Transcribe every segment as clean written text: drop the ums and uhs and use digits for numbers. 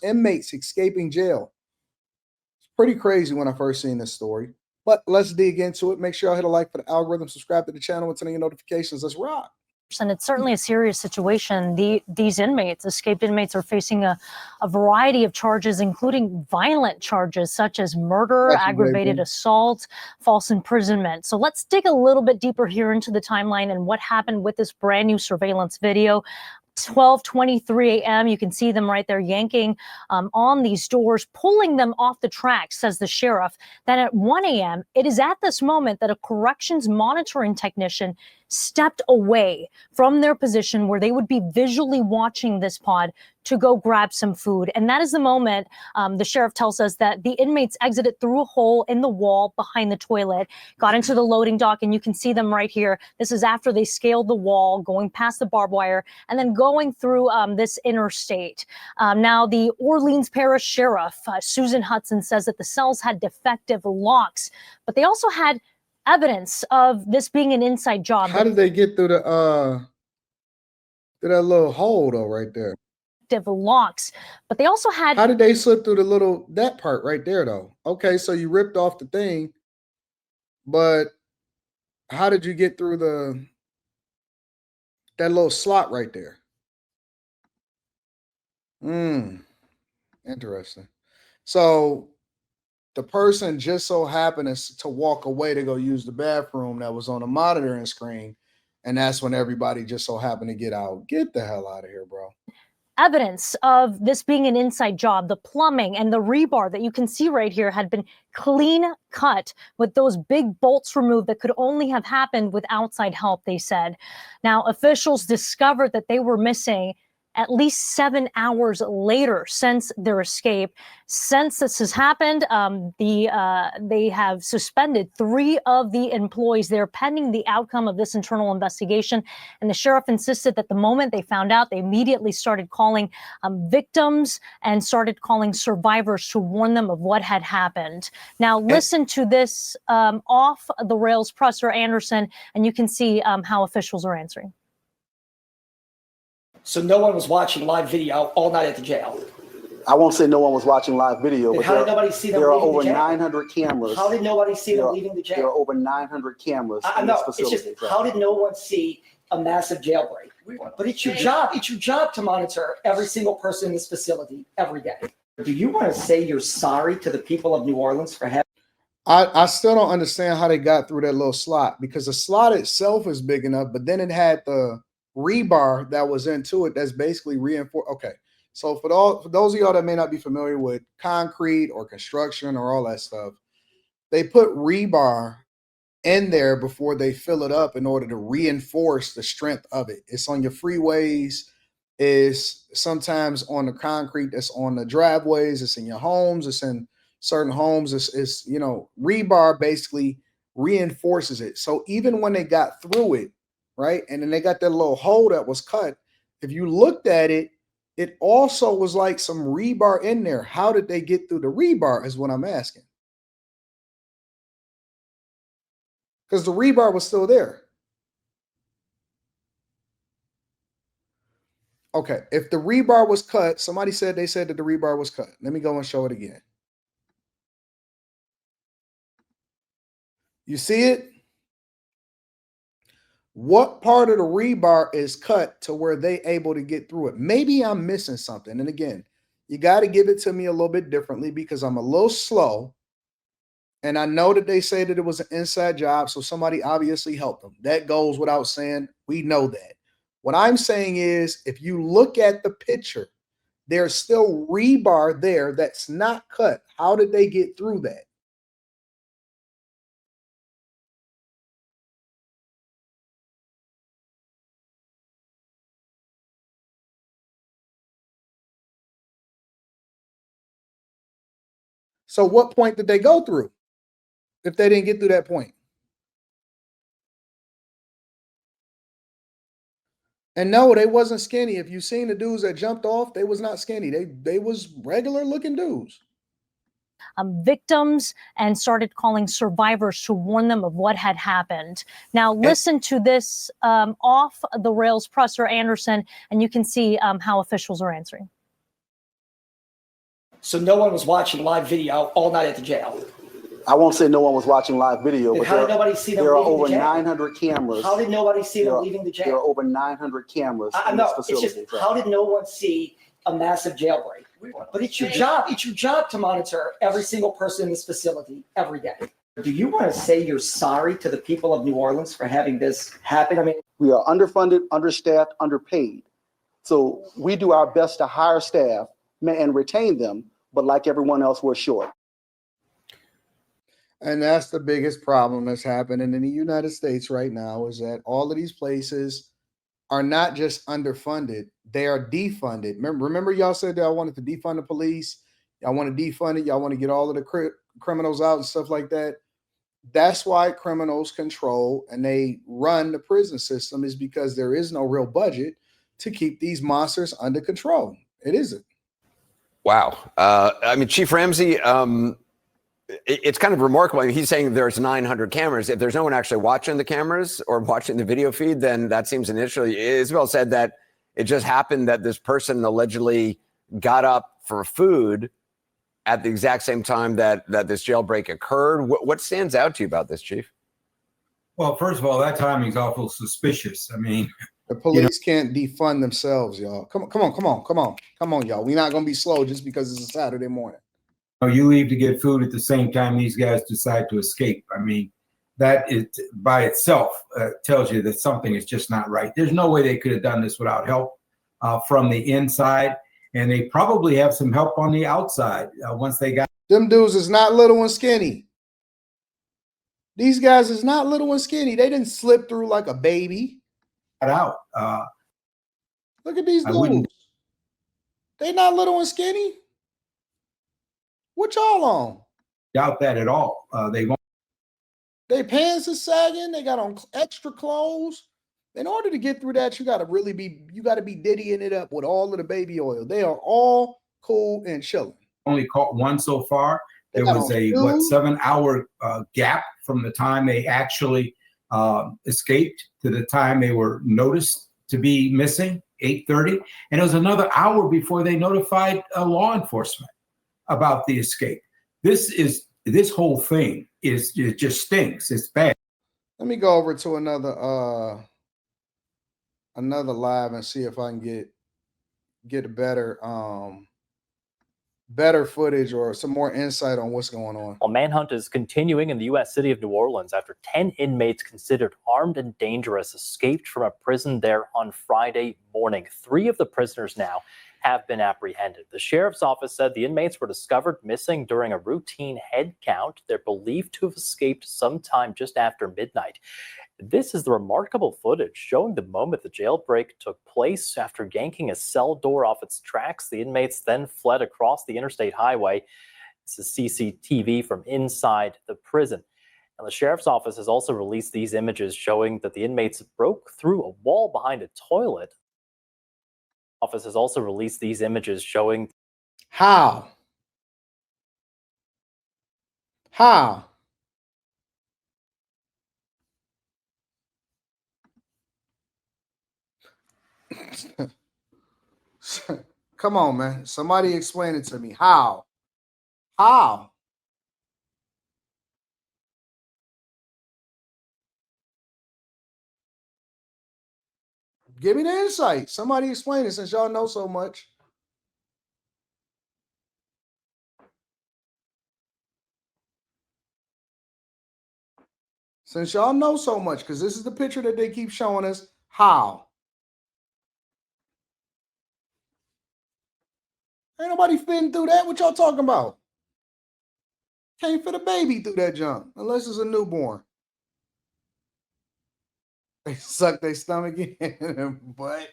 inmates escaping jail. It's pretty crazy when I first seen this story. But let's dig into it. Make sure y'all hit a like for the algorithm, subscribe to the channel, and turn on your notifications. Let's rock. And it's certainly a serious situation. These inmates, escaped inmates, are facing a variety of charges, including violent charges such as murder, aggravated assault, false imprisonment. So let's dig a little bit deeper here into the timeline and what happened with this brand new surveillance video. 12:23 a.m. You can see them right there yanking on these doors, pulling them off the tracks, says the sheriff. Then at 1 a.m., it is at this moment that a corrections monitoring technician stepped away from their position where they would be visually watching this pod to go grab some food. And that is the moment the sheriff tells us that the inmates exited through a hole in the wall behind the toilet, got into the loading dock, and you can see them right here. This is after they scaled the wall, going past the barbed wire, and then going through this interstate. Now, the Orleans Parish Sheriff, Susan Hudson, says that the cells had defective locks, but they also had evidence of this being an inside job. How did they get through the that little hole though right there? Locks, but they also had. How did they slip through that part right there though? Okay, so you ripped off the thing, but how did you get through that little slot right there? Interesting. So the person just so happened to walk away to go use the bathroom that was on the monitoring screen, and that's when everybody just so happened to get out. Get the hell out of here, bro. Evidence of this being an inside job. The plumbing and the rebar that you can see right here had been clean cut with those big bolts removed that could only have happened with outside help, they said. Now, officials discovered that they were missing at least 7 hours later since their escape. Since this has happened, they have suspended 3 of the employees there pending the outcome of this internal investigation. And the sheriff insisted that the moment they found out, they immediately started calling victims and started calling survivors to warn them of what had happened. Now, listen to this off the rails presser, Anderson, and you can see how officials are answering. So no one was watching live video all night at the jail. I won't say no one was watching live video, but how did nobody see them there are leaving over the jail? 900 cameras. How did nobody see them leaving the jail? There are over 900 cameras in this facility. It's just, how did no one see a massive jailbreak? But it's your job. It's your job to monitor every single person in this facility every day. Do you want to say you're sorry to the people of New Orleans for having? I still don't understand how they got through that little slot, because the slot itself is big enough, but then it had the rebar that was into it that's basically reinforced. Okay, so for those of y'all that may not be familiar with concrete or construction or all that stuff, they put rebar in there before they fill it up in order to reinforce the strength of it. It's on your freeways, is sometimes on the concrete that's on the driveways, it's in your homes, it's in certain homes. It's you know, rebar basically reinforces it. So even when they got through it, right, and then they got that little hole that was cut, if you looked at it, it also was like some rebar in there. How did they get through the rebar is what I'm asking. Because the rebar was still there. Okay, if the rebar was cut, somebody said they said that the rebar was cut. Let me go and show it again. You see it? What part of the rebar is cut to where they able to get through it? Maybe I'm missing something. And again, you got to give it to me a little bit differently because I'm a little slow. And I know that they say that it was an inside job, so somebody obviously helped them. That goes without saying. We know that. What I'm saying is, if you look at the picture, there's still rebar there that's not cut. How did they get through that? So what point did they go through if they didn't get through that point? And no, they wasn't skinny. If you seen the dudes that jumped off, they was not skinny. They was regular looking dudes. Victims and started calling survivors to warn them of what had happened. Now listen to this off the rails presser, Anderson, and you can see how officials are answering. So no one was watching live video all night at the jail. I won't say no one was watching live video, but How did nobody see them there are leaving over the jail? 900 cameras. How did nobody see them leaving the jail? There are over 900 cameras in this facility. It's just, how did no one see a massive jailbreak? But it's your job. It's your job to monitor every single person in this facility every day. Do you want to say you're sorry to the people of New Orleans for having this happen? I mean, we are underfunded, understaffed, underpaid. So we do our best to hire staff and retain them, but like everyone else, we're short. And that's the biggest problem that's happening in the United States right now, is that all of these places are not just underfunded, they are defunded. Remember y'all said that I wanted to defund the police. Y'all want to defund it. Y'all want to get all of the criminals out and stuff like that. That's why criminals control and they run the prison system, is because there is no real budget to keep these monsters under control. It isn't. Wow. I mean, Chief Ramsey, it's kind of remarkable. I mean, he's saying there's 900 cameras. If there's no one actually watching the cameras or watching the video feed, then that seems an issue. Isabel said that it just happened that this person allegedly got up for food at the exact same time that this jailbreak occurred. What stands out to you about this, Chief? Well, first of all, that timing's awful suspicious. I mean, the police can't defund themselves, y'all. Come on, y'all. We're not gonna be slow just because it's a Saturday morning. You leave to get food at the same time these guys decide to escape. I mean, that is by itself tells you that something is just not right. There's no way they could have done this without help from the inside, and they probably have some help on the outside once they got. Them dudes is not little and skinny. These guys is not little and skinny. They didn't slip through like a baby. Out. Look at these dudes. They not little and skinny. What y'all on? Doubt that at all. They pants is sagging. They got on extra clothes. In order to get through that, you got to be diddying it up with all of the baby oil. They are all cool and chilling. Only caught one so far. There was a 7-hour gap from the time they actually escaped to the time they were noticed to be missing, 8:30, and it was another hour before they notified law enforcement about the escape. This whole thing it just stinks. It's bad. Let me go over to another live and see if I can get a better footage or some more insight on what's going on. A manhunt is continuing in the U.S. city of New Orleans after 10 inmates considered armed and dangerous escaped from a prison there on Friday morning. 3 of the prisoners now have been apprehended. The sheriff's office said the inmates were discovered missing during a routine head count. They're believed to have escaped sometime just after midnight. This is the remarkable footage showing the moment the jailbreak took place. After yanking a cell door off its tracks, the inmates then fled across the interstate highway. This is CCTV from inside the prison. And the sheriff's office has also released these images showing that the inmates broke through a wall behind a toilet. Office has also released these images showing how come on, man, somebody explain it to me. How give me the insight. Somebody explain it, since y'all know so much. Since y'all know so much, because this is the picture that they keep showing us. How? Ain't nobody fitting through that. What y'all talking about? Can't fit a baby through that junk unless it's a newborn. They suck their stomach in, but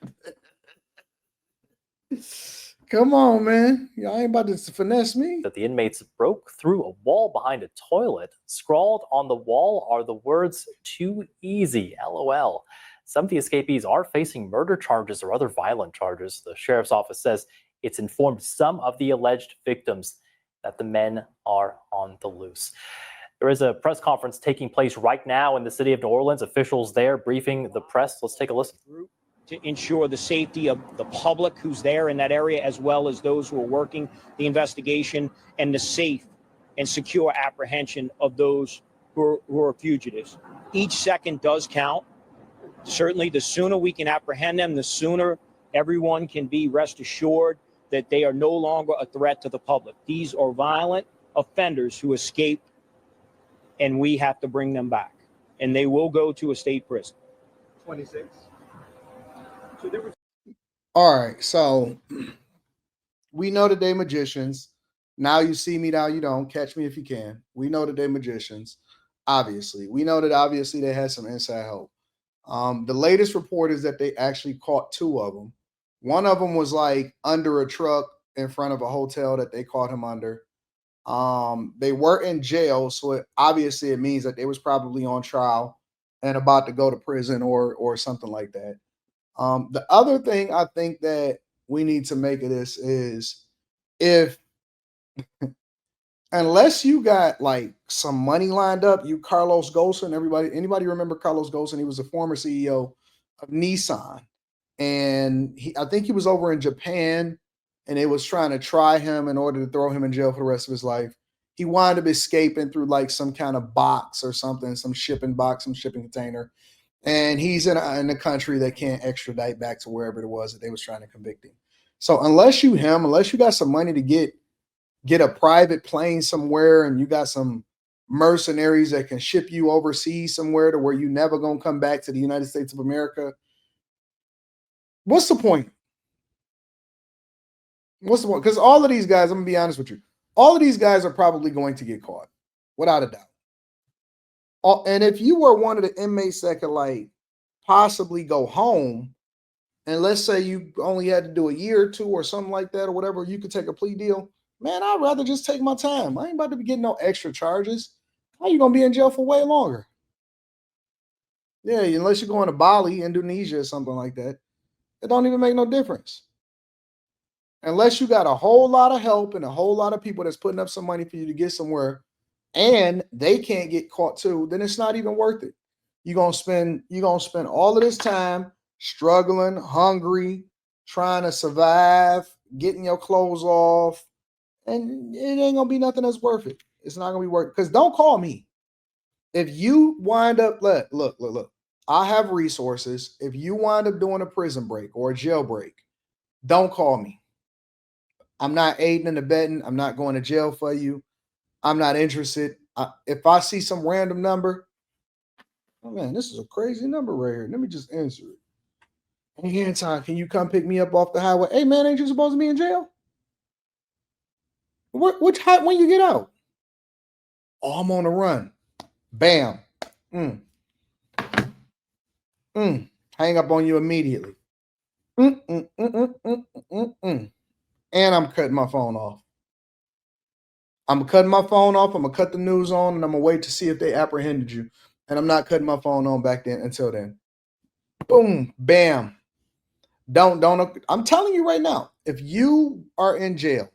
come on, man. Y'all ain't about to finesse me. That the inmates broke through a wall behind a toilet. Scrawled on the wall are the words, "Too easy, LOL." Some of the escapees are facing murder charges or other violent charges. The sheriff's office says it's informed some of the alleged victims that the men are on the loose. There is a press conference taking place right now in the city of New Orleans. Officials there briefing the press. Let's take a listen. to ensure the safety of the public who's there in that area, as well as those who are working the investigation, and the safe and secure apprehension of those who are fugitives. Each second does count. Certainly, the sooner we can apprehend them, the sooner everyone can be rest assured that they are no longer a threat to the public. These are violent offenders who escaped, and we have to bring them back. And they will go to a state prison. 26. All right, so we know that they're magicians. Now you see me, now you don't. Catch me if you can. We know that they're magicians. Obviously, we know that obviously they had some inside help. The latest report is that they actually caught 2 of them. One of them was like under a truck in front of a hotel that they caught him under. They were in jail, so obviously it means that they was probably on trial and about to go to prison or something like that. The other thing I think that we need to make of this is, if unless you got like some money lined up, you Carlos Ghosn, anybody remember Carlos Ghosn? He was a former CEO of Nissan, and I think he was over in Japan, and they was trying to try him in order to throw him in jail for the rest of his life. He wound up escaping through like some kind of box or something, some shipping box, some shipping container, and he's in a country that can't extradite back to wherever it was that they was trying to convict him. So unless you got some money to get a private plane somewhere, and you got some mercenaries that can ship you overseas somewhere to where you never gonna come back to the United States of America, what's the point? What's the point? Because all of these guys, I'm gonna be honest with you, all of these guys are probably going to get caught, without a doubt. And if you were one of the inmates that could like possibly go home, and let's say you only had to do a year or 2 or something like that or whatever, you could take a plea deal. Man, I'd rather just take my time. I ain't about to be getting no extra charges. How you gonna be in jail for way longer? Yeah, unless you're going to Bali, Indonesia, or something like that. It don't even make no difference. Unless you got a whole lot of help and a whole lot of people that's putting up some money for you to get somewhere, and they can't get caught too, then it's not even worth it. You're gonna spend all of this time struggling, hungry, trying to survive, getting your clothes off, and it ain't gonna be nothing that's worth it. It's not gonna be worth it. Because don't call me. If you wind up, look, I have resources. If you wind up doing a prison break or a jail break, don't call me. I'm not aiding and abetting. I'm not going to jail for you. I'm not interested. If I see some random number, oh man, this is a crazy number right here. Let me just answer it. Hey, Anton, can you come pick me up off the highway? Hey man, ain't you supposed to be in jail? When you get out? Oh, I'm on the run. Bam. Hang up on you immediately. And I'm cutting my phone off. I'm cutting my phone off. I'm gonna cut the news on, and I'm gonna wait to see if they apprehended you. And I'm not cutting my phone on back then until then. Boom, bam. Don't. I'm telling you right now, if you are in jail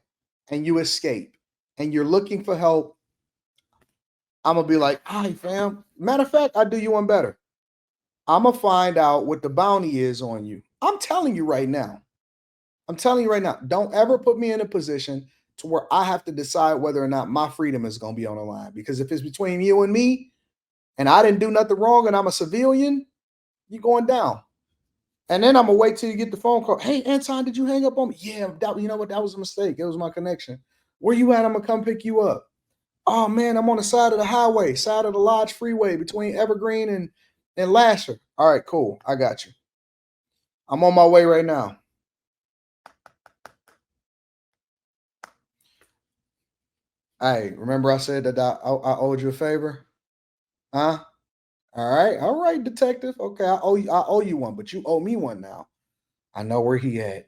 and you escape and you're looking for help, I'm gonna be like, "Hi, fam." Matter of fact, I'll do you one better. I'm gonna find out what the bounty is on you. I'm telling you right now. Don't ever put me in a position to where I have to decide whether or not my freedom is gonna be on the line. Because if it's between you and me, and I didn't do nothing wrong, and I'm a civilian, you're going down. And then I'm gonna wait till you get the phone call. Hey, Anton, did you hang up on me? Yeah, you know what? That was a mistake. It was my connection. Where you at? I'm gonna come pick you up. Oh man, I'm on the side of the highway, side of the Lodge Freeway between Evergreen and Lasher. All right, cool. I got you. I'm on my way right now. Hey, remember I said that I owed you a favor? Huh? All right, detective. Okay, I owe you one, but you owe me one now. I know where he at.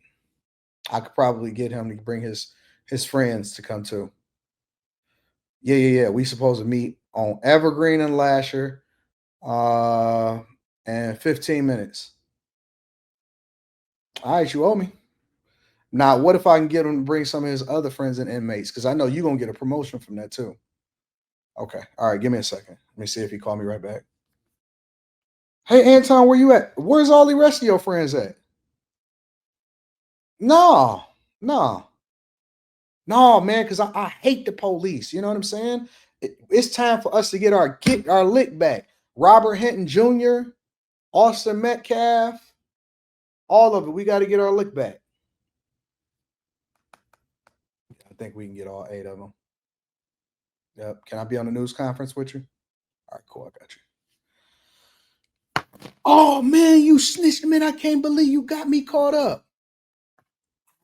I could probably get him to bring his friends to come too. Yeah. We supposed to meet on Evergreen and Lasher, and 15 minutes. All right, you owe me. Now, what if I can get him to bring some of his other friends and inmates? Because I know you're gonna get a promotion from that too. Okay. All right, give me a second. Let me see if he called me right back. Hey, Anton, where you at? Where's all the rest of your friends at? No, no, no, man, because I hate the police. You know what I'm saying? It's time for us to get our lick back. Robert Hinton Jr., Austin Metcalf, all of it. We got to get our lick back. I think we can get all 8 of them. Yep. Can I be on the news conference with you? All right, cool. I got you. Oh, man, you snitched, man. I can't believe you got me caught up.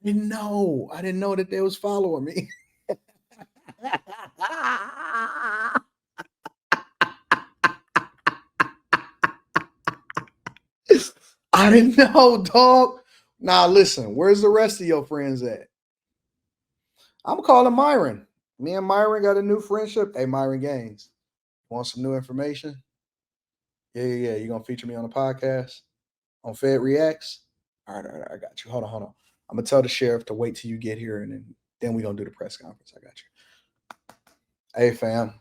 I didn't know that they was following me. I didn't know, dog. Now, listen, where's the rest of your friends at? I'm calling Myron. Me and Myron got a new friendship. Hey, Myron Gaines, want some new information? Yeah. You gonna feature me on the podcast on Fed Reacts? All right. I got you. Hold on. I'm gonna tell the sheriff to wait till you get here, and then we gonna do the press conference. I got you. Hey, fam.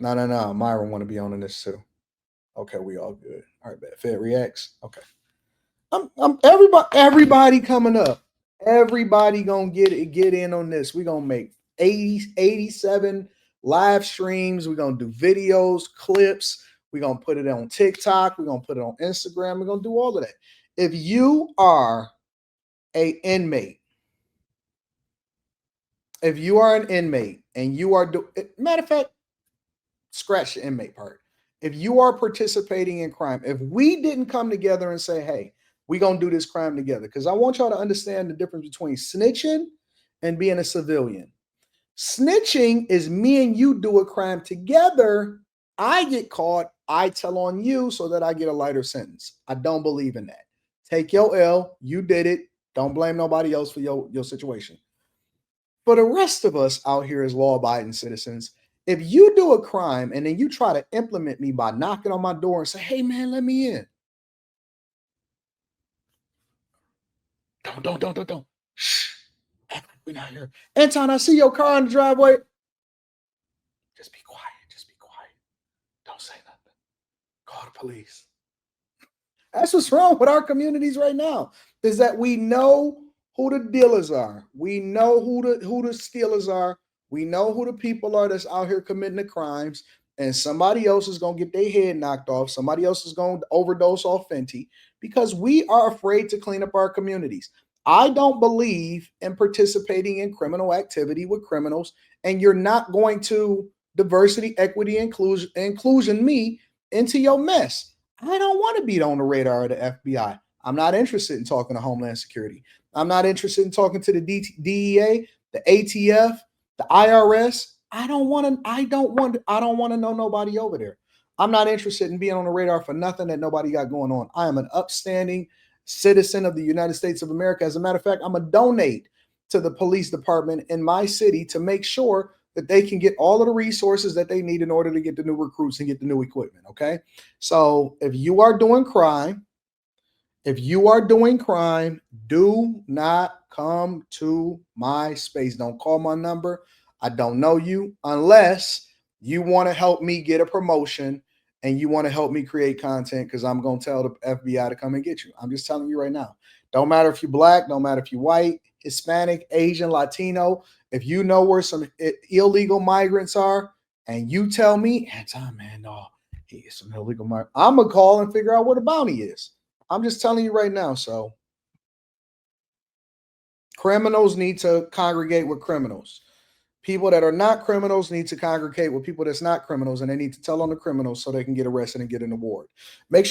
No. Myron want to be on in this too. Okay, we all good. All right, bet. Fed Reacts. Okay. I'm everybody coming up. Everybody gonna get in on this. We're gonna make 87 live streams. We're gonna do videos, clips. We're gonna put it on TikTok. We're gonna put it on Instagram. We're gonna do all of that. If you are an inmate, and you are matter of fact, scratch the inmate part. If you are participating in crime, if we didn't come together and say, hey, we're going to do this crime together, because I want y'all to understand the difference between snitching and being a civilian. Snitching is me and you do a crime together. I get caught. I tell on you so that I get a lighter sentence. I don't believe in that. Take your L. You did it. Don't blame nobody else for your situation. For the rest of us out here as law-abiding citizens, if you do a crime and then you try to implement me by knocking on my door and say, hey, man, let me in. Don't. Shh. We're not here. Anton, I see your car in the driveway. Just be quiet. Don't say nothing. Call the police. That's what's wrong with our communities right now, is that we know who the dealers are. We know who the stealers are. We know who the people are that's out here committing the crimes, and somebody else is going to get their head knocked off. Somebody else is going to overdose off Fenty because we are afraid to clean up our communities. I don't believe in participating in criminal activity with criminals, and you're not going to diversity, equity, inclusion me into your mess. I don't want to be on the radar of the FBI. I'm not interested in talking to Homeland Security. I'm not interested in talking to the DEA, the ATF, the IRS. I don't want to know nobody over there. I'm not interested in being on the radar for nothing that nobody got going on. I am an upstanding citizen of the United States of America. As a matter of fact, I'm going to donate to the police department in my city to make sure that they can get all of the resources that they need in order to get the new recruits and get the new equipment. Okay. So if you are doing crime, do not come to my space. Don't call my number. I don't know you unless you want to help me get a promotion and you want to help me create content, because I'm going to tell the FBI to come and get you. I'm just telling you right now. Don't matter if you're black, don't matter if you're white, Hispanic, Asian, Latino. If you know where some illegal migrants are and you tell me, Anton, man, no, he is some illegal migrant, I'm going to call and figure out what the bounty is. I'm just telling you right now. So criminals need to congregate with criminals. People that are not criminals need to congregate with people that's not criminals, and they need to tell on the criminals so they can get arrested and get an award. Make sure